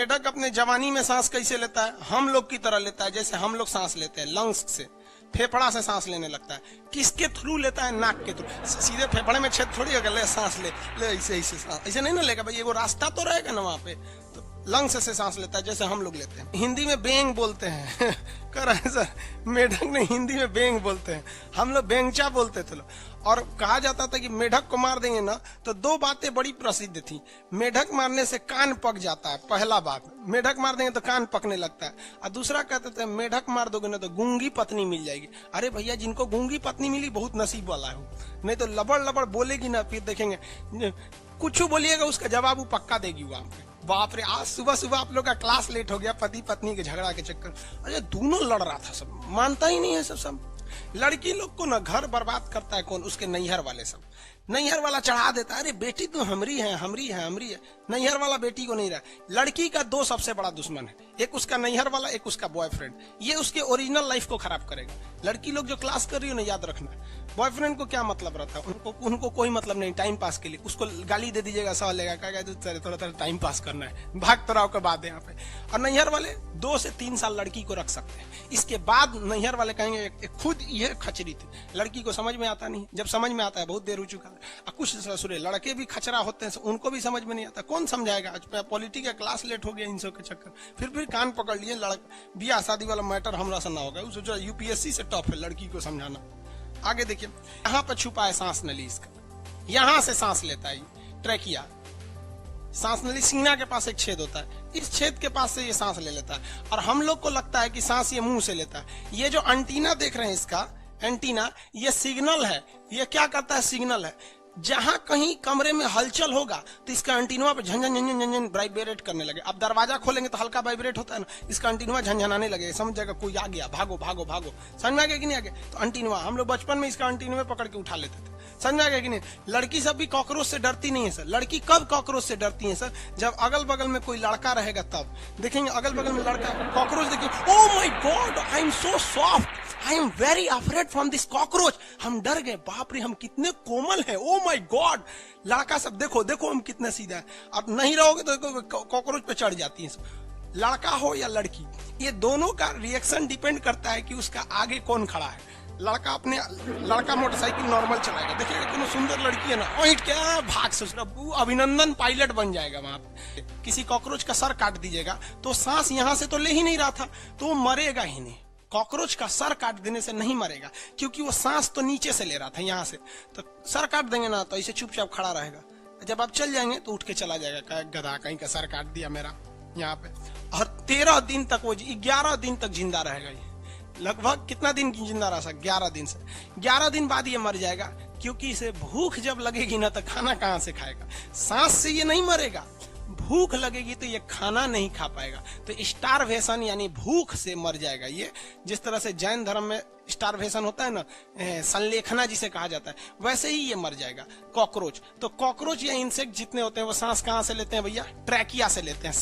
मेढक अपने जवानी में सांस कैसे लेता है? हम लोग की तरह लेता है, जैसे हम लोग सांस लेते हैं, लंग्स से, फेफड़ा से सांस लेने लगता है। किसके थ्रू लेता है? नाक के थ्रू। सीधे फेफड़े में छेद थोड़ी होगा, ले सांस ले ऐसे ऐसे सांस ऐसे नहीं ना लेगा भाई, एगो रास्ता तो रहेगा ना वहां पे। तो लंग्स से सांस लेता है, जैसे हम लोग लेते हैं। हिंदी में बेंग बोलते हैं कर रहे हैं सर, मेढक ने हिंदी में बेंग बोलते हैं, हम लोग बेंगचा बोलते थे। और कहा जाता था कि मेढक को मार देंगे ना तो दो बातें बड़ी प्रसिद्ध थी। मेढक मारने से कान पक जाता है, पहला बात, मेढक मार देंगे तो कान पकने लगता है। और दूसरा कहते थे मेढक मार दोगे ना तो गूंगी पत्नी मिल जाएगी। अरे भैया, जिनको गूंगी पत्नी मिली बहुत नसीब वाला है, नहीं तो लबड़ लबड़ बोलेगी ना, फिर देखेंगे कुछ बोलिएगा उसका जवाब वो पक्का देगी वहां पे। बाप रे, आज सुबह सुबह आप लोग का क्लास लेट हो गया पति पत्नी के झगड़ा के चक्कर। अरे दोनों लड़ रहा था, सब मानता ही नहीं है सब। लड़की लोग को ना घर बर्बाद करता है कौन? उसके नैहर वाले सब। नैहर वाला चढ़ा देता है, अरे बेटी तो हमरी है। नैहर वाला बेटी को नहीं रहा। लड़की का दो सबसे बड़ा दुश्मन है, एक उसका नैहर वाला, एक उसका बॉयफ्रेंड। ये उसके ओरिजिनल लाइफ को खराब करेगा। लड़की लोग जो क्लास कर रही हो ना, याद रखना, बॉयफ्रेंड को क्या मतलब रहता है? उनको कोई मतलब नहीं, टाइम पास के लिए। उसको गाली दे दीजिएगा, सह लेगा, कहेगा थोड़ा टाइम पास करना है, भाग तोड़ाव के बाद यहाँ पे। और नैहर वाले 2 से 3 साल लड़की को रख सकते हैं, इसके बाद नैहर वाले कहेंगे खुद ये खचरी थी। लड़की को समझ में आता नहीं, जब समझ में आता है बहुत देर हो चुका है। कुछ ससुरे लड़के भी खचरा होते हैं, उनको भी समझ में नहीं आता। कौन समझाएगा? आज पॉलिटिक्स का क्लास लेट हो गया इन सब के चक्कर, फिर कान पकड़ लिए। ब्याह शादी वाला मैटर हमरा से ना होगा, उस यूपीएससी से टॉप है लड़की को समझाना। आगे देखिए, यहाँ पर छुपा है सांस नली इसका, यहाँ से सांस लेता है ट्रैकिया। सांस नली सीना के पास एक छेद होता है, इस छेद के पास से ये सांस ले लेता है। और हम लोग को लगता है कि सांस ये मुंह से लेता है। ये जो एंटीना देख रहे हैं, इसका एंटीना, ये सिग्नल है। ये क्या करता है? सिग्नल है। जहां कहीं कमरे में हलचल होगा तो इसका एंटीना पे झंझन झंझन झंझन वाइब्रेट करने लगे। अब दरवाजा खोलेंगे तो हल्का वाइब्रेट होता है ना, इसका एंटीना झंझनाने लगे, समझ जाएगा कोई आ गया, भागो भागो भागो। समझ में आ गया कि नहीं आ गया? तो एंटीना, हम लोग बचपन में इसका एंटीना पकड़ के उठा लेते थे। समझ में आ गया कि नहीं? लड़की सब भी कॉकरोच से डरती नहीं है सर। लड़की कब कॉकरोच से डरती है सर? जब अगल बगल में कोई लड़का रहेगा तब देखेंगे, अगल बगल में लड़का, कॉकरोच देखिए, oh my God, I am so soft, I am very afraid from this cockroach. हम डर गए, बाप रे हम कितने कोमल हैं, ओह माय गॉड। लड़का सब देखो हम कितने सीधा है। अब नहीं रहोगे तो कॉकरोच पे चढ़ जाती है। लड़का हो या लड़की, ये दोनों का रिएक्शन डिपेंड करता है कि उसका आगे कौन खड़ा है। लड़का मोटरसाइकिल नॉर्मल चलाएगा, देखिएगा कितनी सुंदर लड़की है ना, ओइट क्या भाग से उसका अभिनंदन पायलट बन जाएगा वहां पे। किसी कॉकरोच का सर काट दीजिएगा तो सांस यहां से तो ले ही नहीं रहा था, तो वो मरेगा ही नहीं। कॉकरोच का सर काट देने से नहीं मरेगा, क्योंकि वो सांस तो नीचे से ले रहा था, यहाँ से। तो सर काट देंगे ना तो ऐसे चुपचाप खड़ा रहेगा। जब आप चल जाएंगे तो उठ के चला जाएगा, गधा कहीं का सर काट दिया मेरा यहाँ पे। और 13 दिन तक, वो 11 दिन तक जिंदा रहेगा। ये लगभग कितना दिन जिंदा रह सकता? 11 दिन से 11 दिन बाद ये मर जाएगा, क्योंकि इसे भूख जब लगेगी ना तो खाना कहाँ से खाएगा? सांस से ये नहीं मरेगा, भूख लगेगी तो ये खाना नहीं खा पाएगा, तो स्टारवेशन यानी भूख से मर जाएगा ये। जिस तरह से जैन धर्म में स्टारवेशन होता है ना, संलेखना जिसे कहा जाता है, वैसे ही ये मर जाएगा कॉकरोच। तो कॉकरोच या इंसेक्ट जितने होते हैं वो सांस कहाँ से लेते हैं भैया? ट्रैकिया से लेते हैं।